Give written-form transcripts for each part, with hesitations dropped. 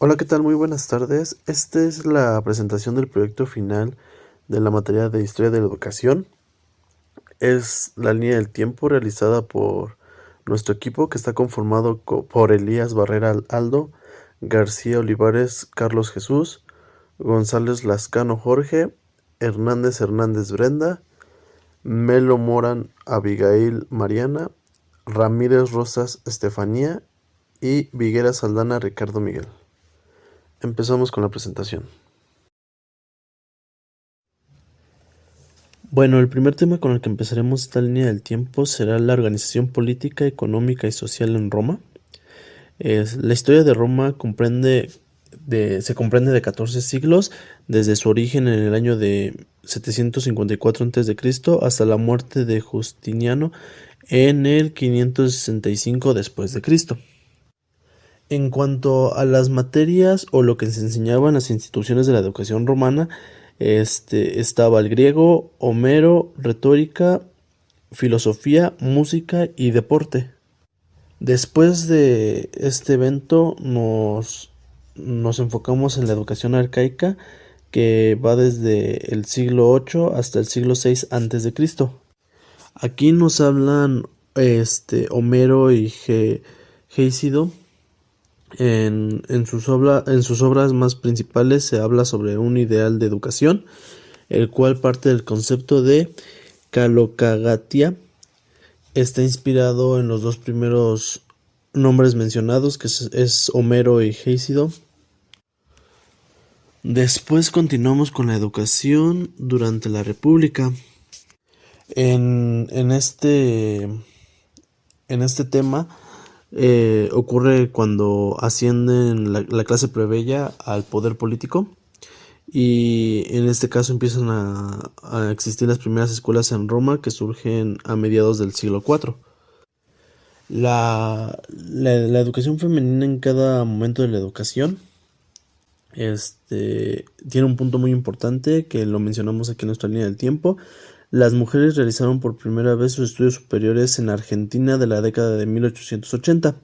Hola, ¿qué tal? Muy buenas tardes. Esta es la presentación del proyecto final de la materia de Historia de la Educación. Es la línea del tiempo realizada por nuestro equipo que está conformado por Elías Barrera Aldo, García Olivares Carlos Jesús, González Lascano Jorge, Hernández Hernández Brenda, Melo Morán Abigail Mariana, Ramírez Rosas Estefanía y Viguera Saldana Ricardo Miguel. Empezamos con la presentación. Bueno, el primer tema con el que empezaremos esta línea del tiempo será la organización política, económica y social en Roma. La historia de Roma se comprende de 14 siglos, desde su origen en el año de 754 a.C. hasta la muerte de Justiniano en el 565 después de Cristo. En cuanto a las materias o lo que se enseñaba en las instituciones de la educación romana, estaba el griego, Homero, retórica, filosofía, música y deporte. Después de este evento nos enfocamos en la educación arcaica que va desde el siglo 8 hasta el siglo 6 antes de Cristo. Aquí nos hablan Homero y Hesíodo. En sus obras más principales se habla sobre un ideal de educación, el cual parte del concepto de Kalokagatia. Está inspirado en los dos primeros nombres mencionados, que es Homero y Hesíodo. Después continuamos con la educación durante la República. En este tema ocurre cuando ascienden la clase plebeya al poder político, y en este caso empiezan a existir las primeras escuelas en Roma que surgen a mediados del siglo IV. La educación femenina en cada momento de la educación tiene un punto muy importante que lo mencionamos aquí en nuestra línea del tiempo. Las mujeres realizaron por primera vez sus estudios superiores en Argentina de la década de 1880.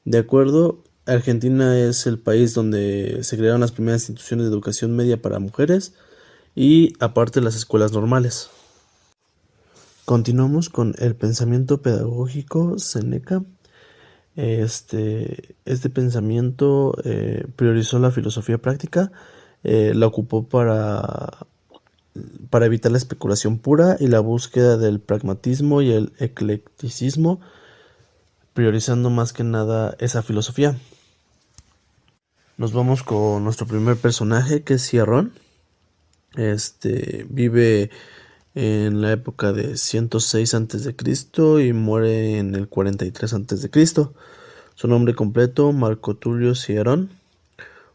De acuerdo, Argentina es el país donde se crearon las primeras instituciones de educación media para mujeres y aparte las escuelas normales. Continuamos con el pensamiento pedagógico Seneca. Este pensamiento priorizó la filosofía práctica, la ocupó para evitar la especulación pura y la búsqueda del pragmatismo y el eclecticismo, priorizando más que nada esa filosofía. Nos vamos con nuestro primer personaje, que es Ciarrón. Vive en la época de 106 a.C. y muere en el 43 a.C. Su nombre completo, Marco Tulio Ciarón.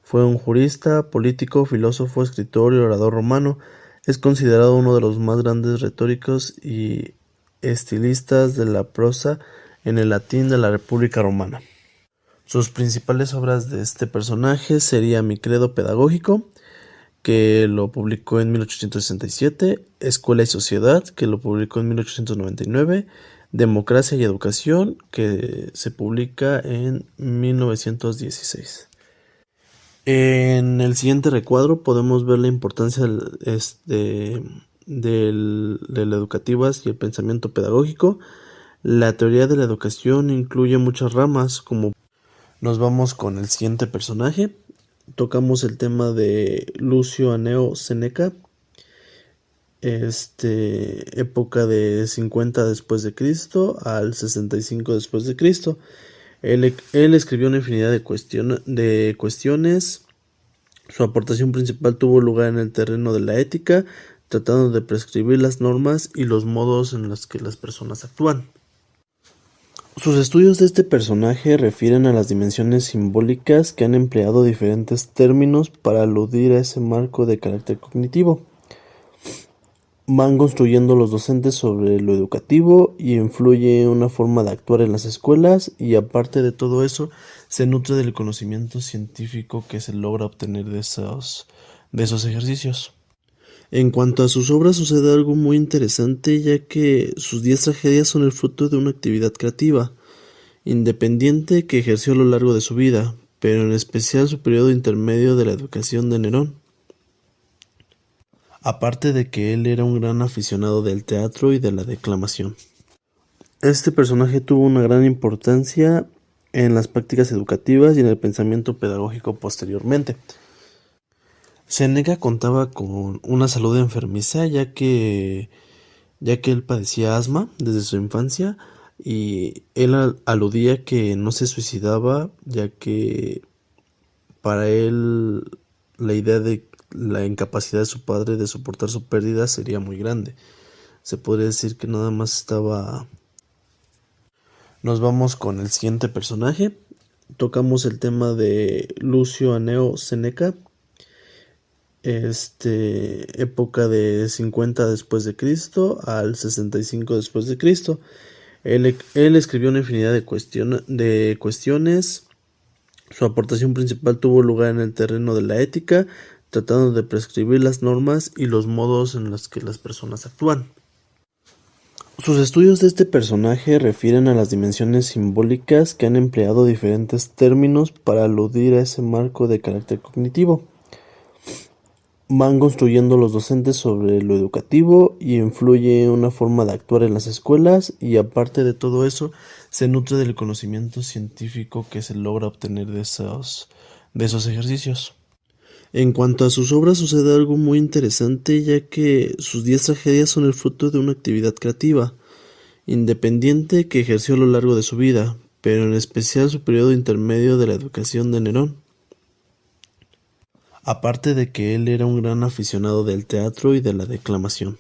Fue un jurista, político, filósofo, escritor y orador romano. Es considerado uno de los más grandes retóricos y estilistas de la prosa en el latín de la República Romana. Sus principales obras de este personaje sería Mi credo pedagógico, que lo publicó en 1867, Escuela y Sociedad, que lo publicó en 1899, Democracia y Educación, que se publica en 1916. En el siguiente recuadro podemos ver la importancia de la educativas y el pensamiento pedagógico. La teoría de la educación incluye muchas ramas, como nos vamos con el siguiente personaje. Tocamos el tema de Lucio Anneo Seneca, época de 50 después de Cristo al 65 después de Cristo. Él escribió una infinidad de cuestiones. Su aportación principal tuvo lugar en el terreno de la ética, tratando de prescribir las normas y los modos en los que las personas actúan. Sus estudios de este personaje refieren a las dimensiones simbólicas que han empleado diferentes términos para aludir a ese marco de carácter cognitivo. Van construyendo los docentes sobre lo educativo y influye una forma de actuar en las escuelas, y aparte de todo eso se nutre del conocimiento científico que se logra obtener de esos ejercicios. En cuanto a sus obras sucede algo muy interesante, ya que sus 10 tragedias son el fruto de una actividad creativa independiente que ejerció a lo largo de su vida. pero en especial su periodo intermedio de la educación de Nerón. Aparte de que él era un gran aficionado del teatro y de la declamación. Este personaje tuvo una gran importancia en las prácticas educativas y en el pensamiento pedagógico posteriormente. Séneca contaba con una salud enfermiza ya que él padecía asma desde su infancia y él aludía que no se suicidaba ya que para él la idea de la incapacidad de su padre de soportar su pérdida sería muy grande. Se podría decir que nada más estaba. Nos vamos con el siguiente personaje. Tocamos el tema de Lucio Anneo Séneca, época de 50 después de Cristo al 65 después de Cristo. Él escribió una infinidad de cuestiones. Su aportación principal tuvo lugar en el terreno de la ética, tratando de prescribir las normas y los modos en los que las personas actúan. Sus estudios de este personaje refieren a las dimensiones simbólicas que han empleado diferentes términos para aludir a ese marco de carácter cognitivo. Van construyendo los docentes sobre lo educativo y influye una forma de actuar en las escuelas y aparte de todo eso se nutre del conocimiento científico que se logra obtener de esos ejercicios. En cuanto a sus obras sucede algo muy interesante ya que sus 10 tragedias son el fruto de una actividad creativa, independiente que ejerció a lo largo de su vida, pero en especial su periodo intermedio de la educación de Nerón. Aparte de que él era un gran aficionado del teatro y de la declamación.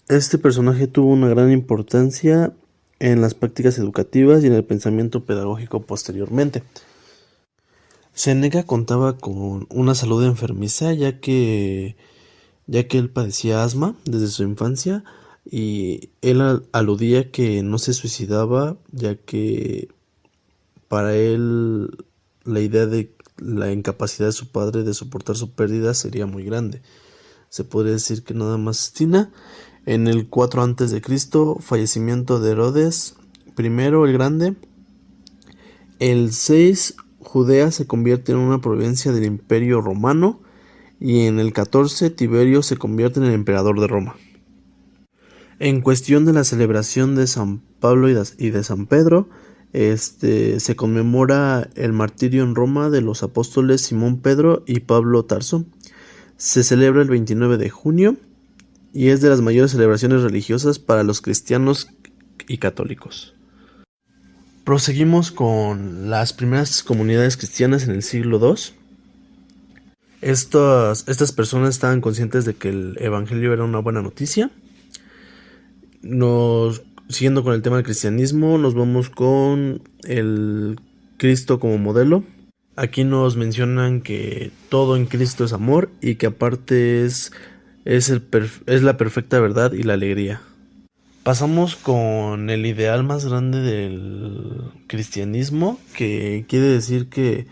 Este personaje tuvo una gran importancia en las prácticas educativas y en el pensamiento pedagógico posteriormente. Séneca contaba con una salud enfermiza ya que él padecía asma desde su infancia y él aludía que no se suicidaba ya que para él la idea de la incapacidad de su padre de soportar su pérdida sería muy grande. Se podría decir que nada más en el 4 antes de Cristo, fallecimiento de Herodes I el Grande. El 6 Judea se convierte en una provincia del Imperio Romano y en el 14 Tiberio se convierte en el emperador de Roma. En cuestión de la celebración de San Pablo y de San Pedro, se conmemora el martirio en Roma de los apóstoles Simón Pedro y Pablo Tarso. Se celebra el 29 de junio y es de las mayores celebraciones religiosas para los cristianos y católicos. Proseguimos con las primeras comunidades cristianas en el siglo II. Estas personas estaban conscientes de que el evangelio era una buena noticia. Siguiendo con el tema del cristianismo, nos vamos con el Cristo como modelo. Aquí nos mencionan que todo en Cristo es amor y que aparte es la perfecta verdad y la alegría. Pasamos con el ideal más grande del cristianismo, que quiere decir que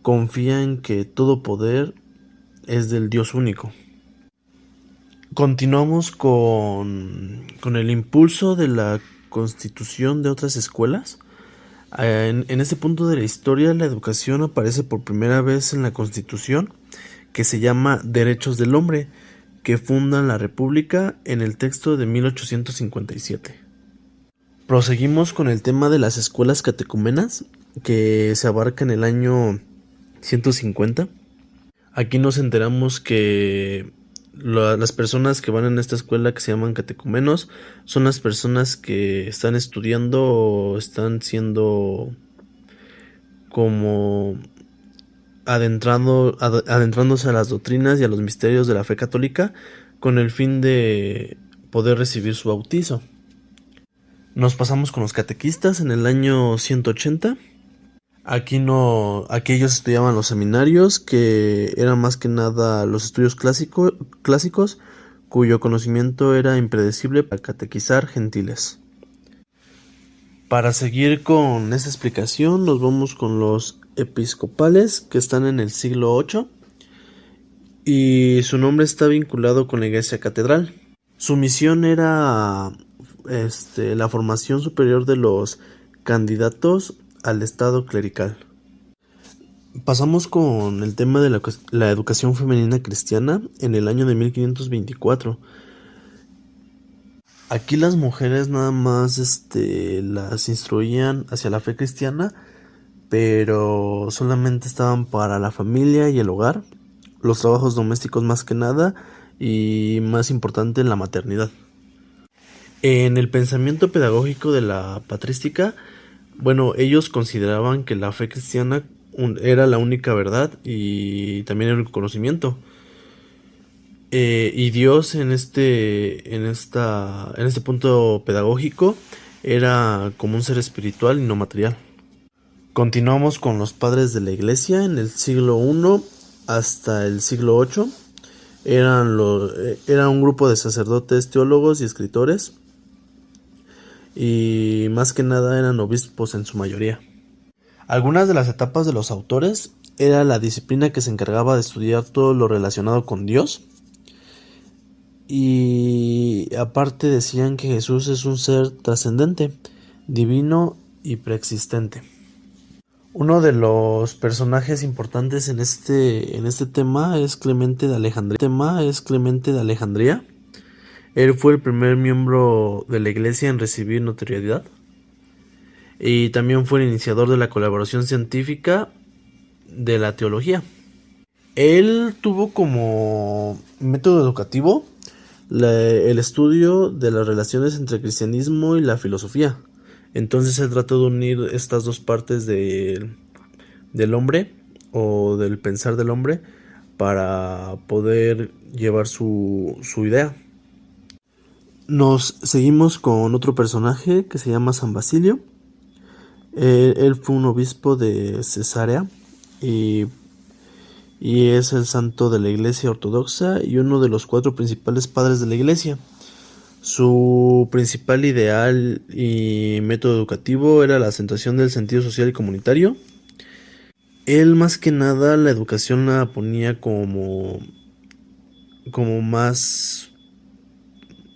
confía en que todo poder es del Dios único. Continuamos con el impulso de la constitución de otras escuelas. En este punto de la historia, la educación aparece por primera vez en la Constitución, que se llama Derechos del Hombre, que fundan la República en el texto de 1857. Proseguimos con el tema de las escuelas catecumenas, que se abarca en el año 150. Aquí nos enteramos que las personas que van en esta escuela que se llaman catecumenos son las personas que están estudiando o están siendo como adentrándose a las doctrinas y a los misterios de la fe católica con el fin de poder recibir su bautizo. Nos pasamos con los catequistas en el año 180. Aquí ellos estudiaban los seminarios, que eran más que nada los estudios clásicos, cuyo conocimiento era impredecible para catequizar gentiles. Para seguir con esta explicación, nos vamos con los episcopales, que están en el siglo VIII, y su nombre está vinculado con la iglesia catedral. Su misión era la formación superior de los candidatos al estado clerical. Pasamos con el tema de la educación femenina cristiana en el año de 1524. Aquí las mujeres nada más las instruían hacia la fe cristiana, pero solamente estaban para la familia y el hogar, los trabajos domésticos más que nada, y más importante la maternidad. En el pensamiento pedagógico de la patrística, bueno, ellos consideraban que la fe cristiana era la única verdad y también el único conocimiento. Y Dios en este punto pedagógico era como un ser espiritual y no material. Continuamos con los padres de la iglesia en el siglo I hasta el siglo VIII. Era un grupo de sacerdotes, teólogos y escritores, y más que nada eran obispos en su mayoría. Algunas de las etapas de los autores era la disciplina que se encargaba de estudiar todo lo relacionado con Dios, y aparte decían que Jesús es un ser trascendente, divino y preexistente. Uno de los personajes importantes en este tema es Clemente de Alejandría. Él fue el primer miembro de la iglesia en recibir notoriedad y también fue el iniciador de la colaboración científica de la teología. Él tuvo como método educativo el estudio de las relaciones entre el cristianismo y la filosofía. Entonces él trató de unir estas dos partes del hombre o del pensar del hombre para poder llevar su idea. Nos seguimos con otro personaje que se llama San Basilio. Él fue un obispo de Cesarea y es el santo de la iglesia ortodoxa y uno de los 4 principales padres de la iglesia. Su principal ideal y método educativo era la acentuación del sentido social y comunitario. Él más que nada la educación la ponía como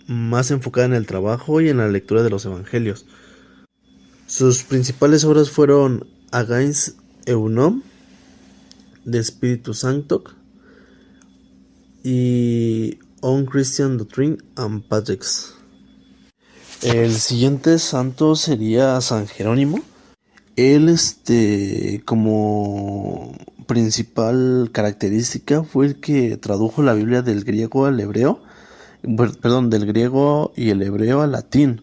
más enfocada en el trabajo y en la lectura de los evangelios. Sus principales obras fueron Agais Eunom, de Espíritu Sancto, y On Christian Doctrine and Patrics. El siguiente santo sería San Jerónimo. Él, como principal característica fue el que tradujo la Biblia del griego al hebreo, del griego y el hebreo al latín,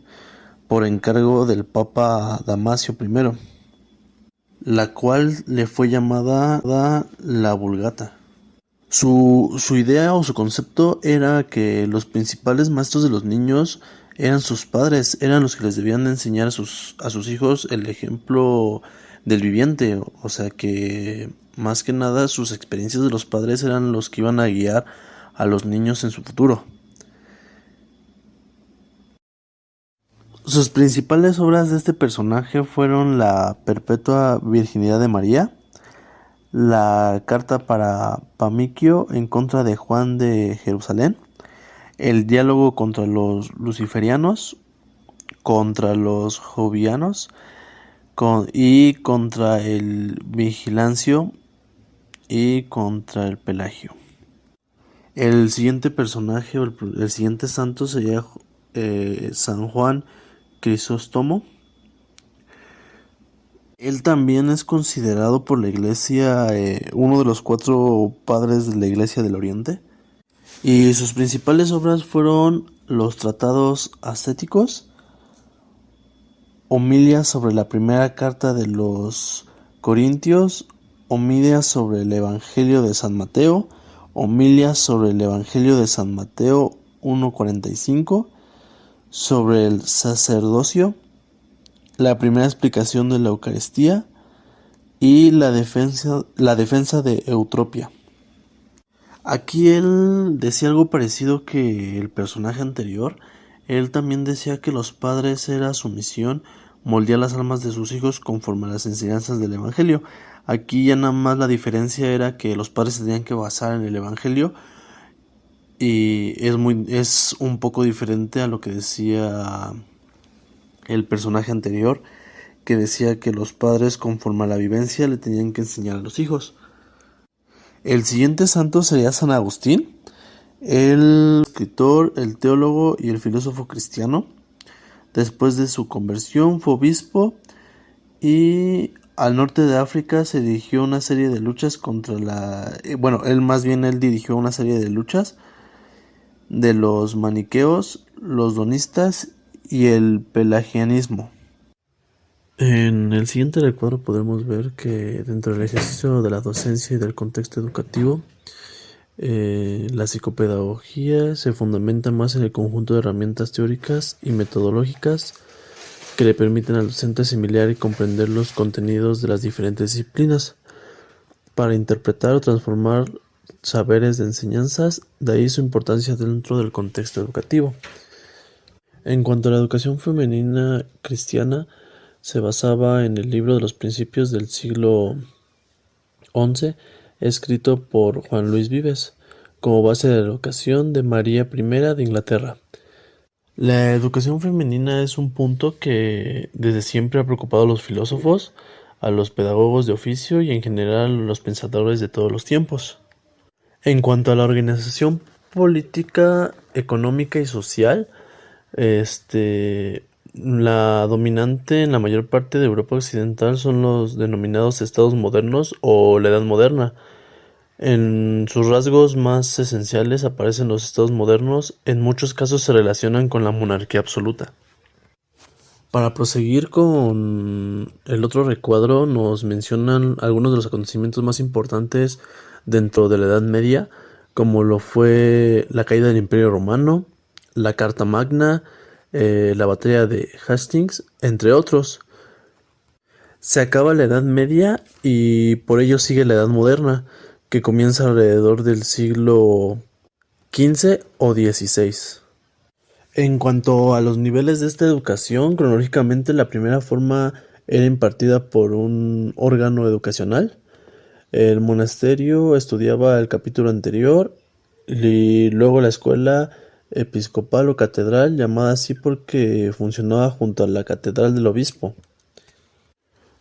por encargo del Papa Damasio I, la cual le fue llamada la Vulgata. Su idea o su concepto era que los principales maestros de los niños eran sus padres, eran los que les debían de enseñar a sus hijos el ejemplo del viviente, o sea que más que nada sus experiencias de los padres eran los que iban a guiar a los niños en su futuro. Sus principales obras de este personaje fueron la Perpetua Virginidad de María, la carta para Pamiquio en contra de Juan de Jerusalén, el diálogo contra los luciferianos, contra los jovianos y contra el vigilancio y contra el Pelagio. El siguiente personaje o el siguiente santo sería San Juan Crisóstomo. Él también es considerado por la iglesia uno de los 4 padres de la iglesia del Oriente. Y sus principales obras fueron los tratados ascéticos, homilias sobre la primera carta de los Corintios, homilias sobre el Evangelio de San Mateo, homilias sobre el Evangelio de San Mateo 1:45, sobre el sacerdocio, la primera explicación de la Eucaristía y la defensa de Eutropia. Aquí él decía algo parecido que el personaje anterior. Él también decía que los padres era su misión moldear las almas de sus hijos conforme a las enseñanzas del Evangelio. Aquí ya nada más la diferencia era que los padres se tenían que basar en el Evangelio, y es un poco diferente a lo que decía el personaje anterior, que decía que los padres, conforme a la vivencia, le tenían que enseñar a los hijos. El siguiente santo sería San Agustín, el escritor, el teólogo y el filósofo cristiano. Después de su conversión fue obispo y al norte de África se dirigió una serie de luchas contra él dirigió una serie de luchas de los maniqueos, los donistas y el pelagianismo. En el siguiente recuadro podemos ver que dentro del ejercicio de la docencia y del contexto educativo, la psicopedagogía se fundamenta más en el conjunto de herramientas teóricas y metodológicas que le permiten al docente asimilar y comprender los contenidos de las diferentes disciplinas para interpretar o transformar saberes de enseñanzas, de ahí su importancia dentro del contexto educativo. En cuanto a la educación femenina cristiana, se basaba en el libro de los Principios del siglo XI, escrito por Juan Luis Vives, como base de la educación de María I de Inglaterra. La educación femenina es un punto que desde siempre ha preocupado a los filósofos, a los pedagogos de oficio y en general a los pensadores de todos los tiempos. En cuanto a la organización política, económica y social, la dominante en la mayor parte de Europa occidental son los denominados estados modernos o la Edad Moderna. En sus rasgos más esenciales aparecen los estados modernos, en muchos casos se relacionan con la monarquía absoluta. Para proseguir con el otro recuadro, nos mencionan algunos de los acontecimientos más importantes dentro de la Edad Media, como lo fue la caída del Imperio Romano, la Carta Magna, la batalla de Hastings, entre otros. Se acaba la Edad Media y por ello sigue la Edad Moderna, que comienza alrededor del siglo XV o XVI. En cuanto a los niveles de esta educación, cronológicamente la primera forma era impartida por un órgano educacional. El monasterio estudiaba el capítulo anterior y luego la escuela episcopal o catedral, llamada así porque funcionaba junto a la catedral del obispo.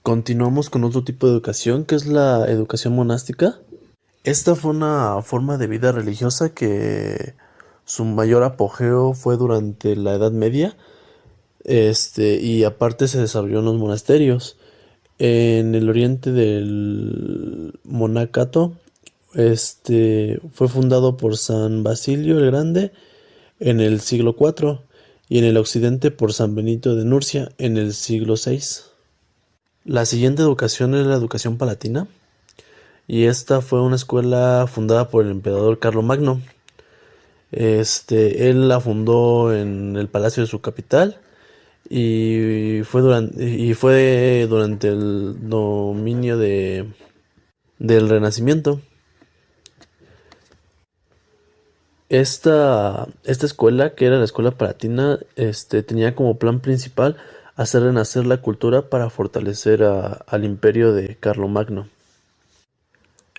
Continuamos con otro tipo de educación, que es la educación monástica. Esta fue una forma de vida religiosa que su mayor apogeo fue durante la Edad Media, y aparte se desarrolló en los monasterios. En el oriente del monacato, fue fundado por San Basilio el Grande en el siglo IV y en el occidente por San Benito de Nurcia en el siglo VI. La siguiente educación es la educación palatina, y esta fue una escuela fundada por el emperador Carlomagno. Él la fundó en el palacio de su capital y fue durante el dominio del Renacimiento. Esta escuela, que era la escuela palatina, tenía como plan principal hacer renacer la cultura para fortalecer al imperio de Carlomagno.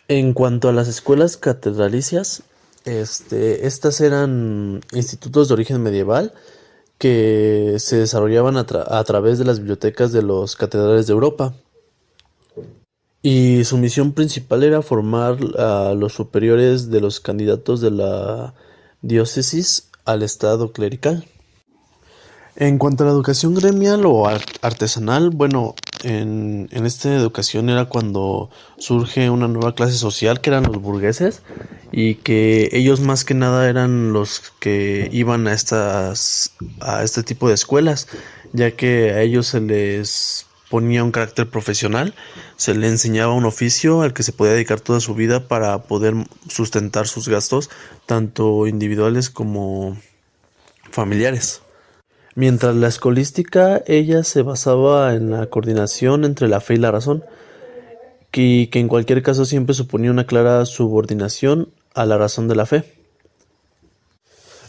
En cuanto a las escuelas catedralicias, estas eran institutos de origen medieval que se desarrollaban a través de las bibliotecas de los catedrales de Europa. Y su misión principal era formar a los superiores de los candidatos de la diócesis al estado clerical. En cuanto a la educación gremial o artesanal, bueno, en esta educación era cuando surge una nueva clase social que eran los burgueses, y que ellos más que nada eran los que iban a este tipo de escuelas, ya que a ellos se les ponía un carácter profesional, se les enseñaba un oficio al que se podía dedicar toda su vida para poder sustentar sus gastos, tanto individuales como familiares. Mientras la escolástica, ella se basaba en la coordinación entre la fe y la razón, que en cualquier caso siempre suponía una clara subordinación a la razón de la fe.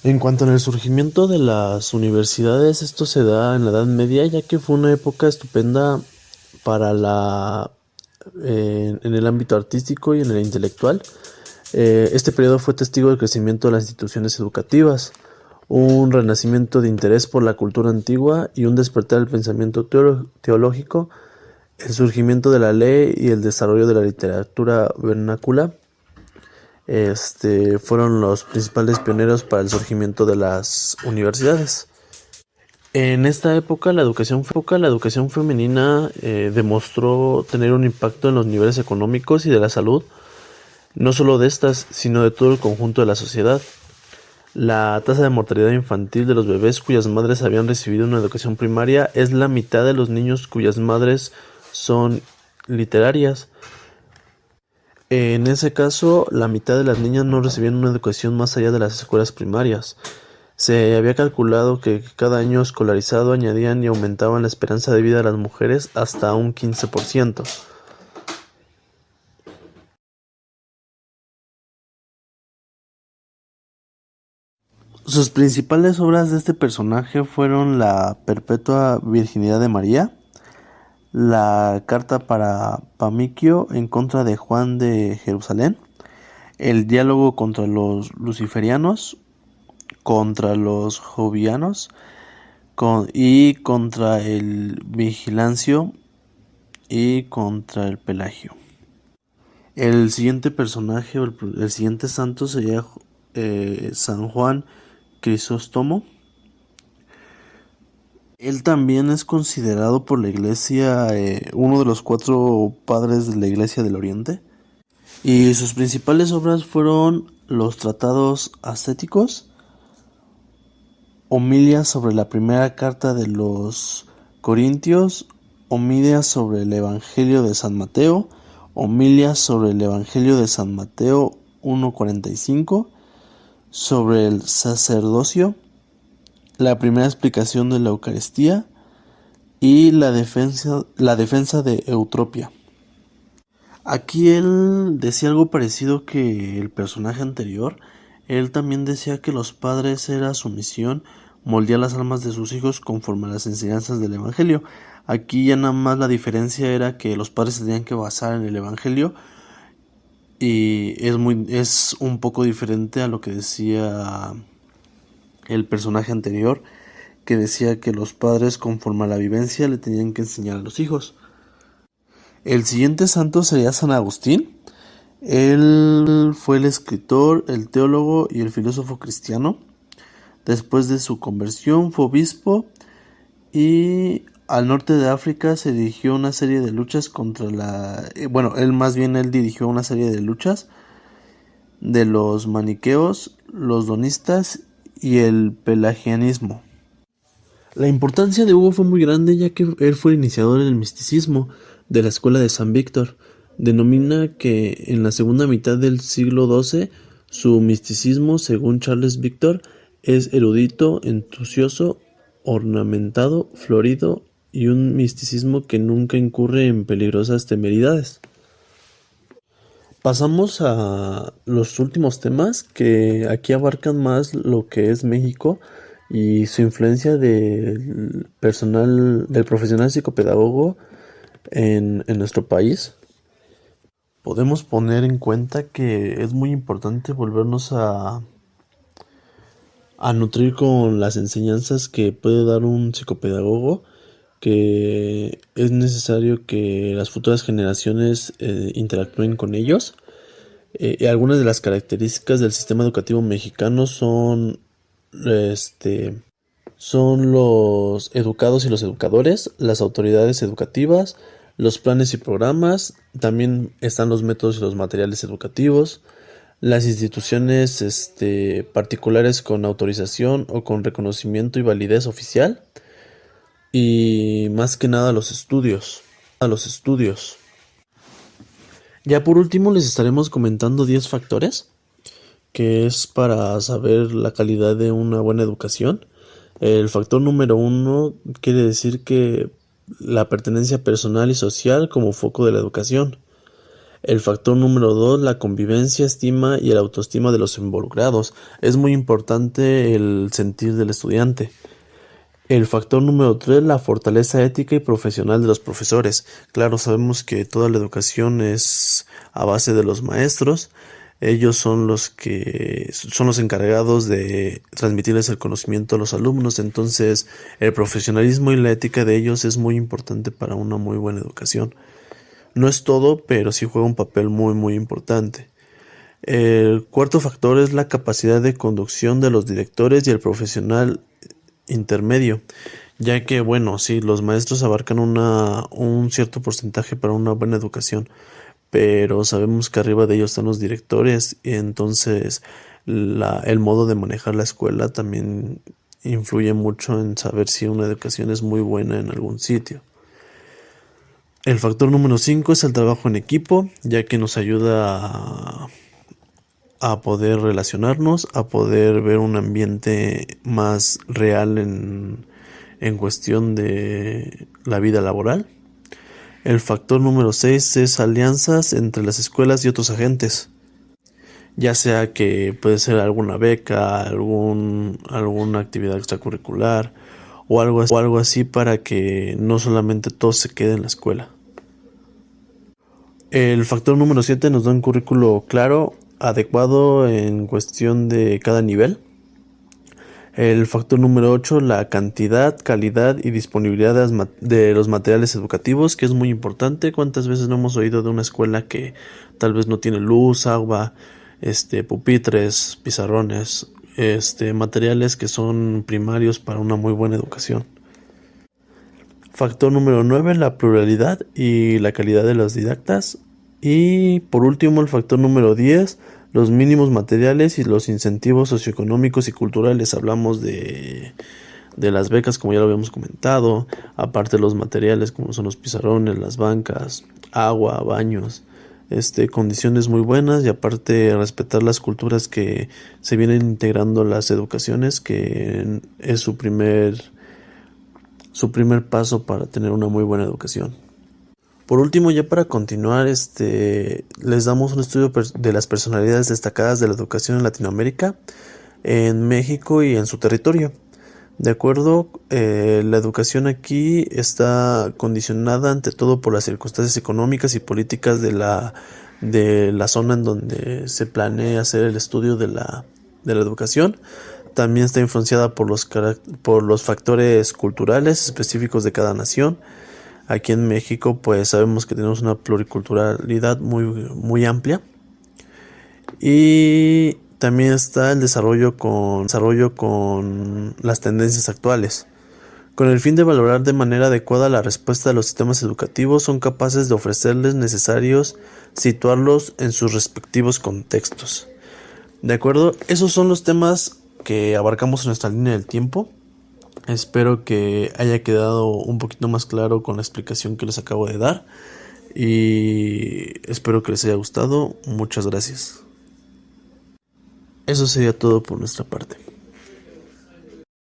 En cuanto al surgimiento de las universidades, esto se da en la Edad Media, ya que fue una época estupenda para en el ámbito artístico y en el intelectual. Este periodo fue testigo del crecimiento de las instituciones educativas. un renacimiento de interés por la cultura antigua y un despertar del pensamiento teológico, el surgimiento de la ley y el desarrollo de la literatura vernácula fueron los principales pioneros para el surgimiento de las universidades. En esta época, la educación femenina demostró tener un impacto en los niveles económicos y de la salud, no solo de estas, sino de todo el conjunto de la sociedad. La tasa de mortalidad infantil de los bebés cuyas madres habían recibido una educación primaria es la mitad de los niños cuyas madres son literarias. En ese caso, la mitad de las niñas no recibían una educación más allá de las escuelas primarias. Se había calculado que cada año escolarizado añadían y aumentaban la esperanza de vida de las mujeres hasta un 15%. Sus principales obras de este personaje fueron la Perpetua Virginidad de María, la Carta para Pamiquio en contra de Juan de Jerusalén, el diálogo contra los luciferianos, contra los jovianos y contra el vigilancio y contra el Pelagio. El siguiente personaje, el siguiente santo sería San Juan Crisóstomo. Él también es considerado por la Iglesia uno de los 4 padres de la Iglesia del Oriente. Y sus principales obras fueron los tratados ascéticos, homilias sobre la primera carta de los Corintios, homilias sobre el Evangelio de San Mateo, homilias sobre el Evangelio de San Mateo 1:45, sobre el sacerdocio, la primera explicación de la Eucaristía y la defensa de Eutropia. Aquí él decía algo parecido que el personaje anterior. Él también decía que los padres era su misión moldear las almas de sus hijos conforme a las enseñanzas del Evangelio. Aquí ya nada más la diferencia era que los padres se tenían que basar en el Evangelio y es un poco diferente a lo que decía el personaje anterior, que decía que los padres conforme a la vivencia le tenían que enseñar a los hijos. El siguiente santo sería San Agustín. Él fue el escritor, el teólogo y el filósofo cristiano. Después de su conversión fue obispo y al norte de África se dirigió una serie de luchas contra él dirigió una serie de luchas de los maniqueos, los donistas y el pelagianismo. La importancia de Hugo fue muy grande ya que él fue el iniciador del misticismo de la escuela de San Víctor. Denomina que en la segunda mitad del siglo XII su misticismo, según Charles Victor, es erudito, entusioso, ornamentado, florido y un misticismo que nunca incurre en peligrosas temeridades. Pasamos a los últimos temas que aquí abarcan más lo que es México y su influencia del profesional psicopedagogo en nuestro país. Podemos poner en cuenta que es muy importante volvernos a nutrir con las enseñanzas que puede dar un psicopedagogo, que es necesario que las futuras generaciones interactúen con ellos. Y algunas de las características del sistema educativo mexicano son los educados y los educadores, las autoridades educativas, los planes y programas, también están los métodos y los materiales educativos, las instituciones particulares con autorización o con reconocimiento y validez oficial, y más que nada los estudios. Ya por último les estaremos comentando 10 factores que es para saber la calidad de una buena educación. El factor número 1 quiere decir que la pertenencia personal y social como foco de la educación. El factor número 2, la convivencia, estima y el autoestima de los involucrados. Es muy importante el sentir del estudiante. El factor número 3, la fortaleza ética y profesional de los profesores. Claro, sabemos que toda la educación es a base de los maestros. Ellos son los encargados de transmitirles el conocimiento a los alumnos. Entonces, el profesionalismo y la ética de ellos es muy importante para una muy buena educación. No es todo, pero sí juega un papel muy muy importante. El cuarto factor es la capacidad de conducción de los directores y el profesional intermedio, ya que, bueno, sí, los maestros abarcan un cierto porcentaje para una buena educación, pero sabemos que arriba de ellos están los directores y entonces el modo de manejar la escuela también influye mucho en saber si una educación es muy buena en algún sitio. El factor número 5 es el trabajo en equipo, ya que nos ayuda a poder relacionarnos, a poder ver un ambiente más real en cuestión de la vida laboral. El factor número 6 es alianzas entre las escuelas y otros agentes, ya sea que puede ser alguna beca, alguna actividad extracurricular o algo así para que no solamente todo se quede en la escuela. El factor número 7 nos da un currículo claro, adecuado en cuestión de cada nivel. El factor número 8, la cantidad, calidad y disponibilidad de los materiales educativos, que es muy importante. ¿Cuántas veces no hemos oído de una escuela que tal vez no tiene luz, agua, pupitres, pizarrones, materiales que son primarios para una muy buena educación? Factor número 9, la pluralidad y la calidad de los didactas. Y por último, el factor número 10, los mínimos materiales y los incentivos socioeconómicos y culturales. Hablamos de las becas, como ya lo habíamos comentado, aparte los materiales como son los pizarrones, las bancas, agua, baños, condiciones muy buenas y aparte respetar las culturas que se vienen integrando a las educaciones, que es su primer paso para tener una muy buena educación. Por último, ya para continuar, les damos un estudio de las personalidades destacadas de la educación en Latinoamérica, en México y en su territorio. De acuerdo, la educación aquí está condicionada ante todo por las circunstancias económicas y políticas de la zona en donde se planea hacer el estudio de la educación. También está influenciada por los factores culturales específicos de cada nación. Aquí en México, pues sabemos que tenemos una pluriculturalidad muy, muy amplia. Y también está el desarrollo con las tendencias actuales. Con el fin de valorar de manera adecuada la respuesta de los sistemas educativos, son capaces de ofrecerles necesarios situarlos en sus respectivos contextos. ¿De acuerdo? Esos son los temas que abarcamos en nuestra línea del tiempo. Espero que haya quedado un poquito más claro con la explicación que les acabo de dar. Y espero que les haya gustado. Muchas gracias. Eso sería todo por nuestra parte.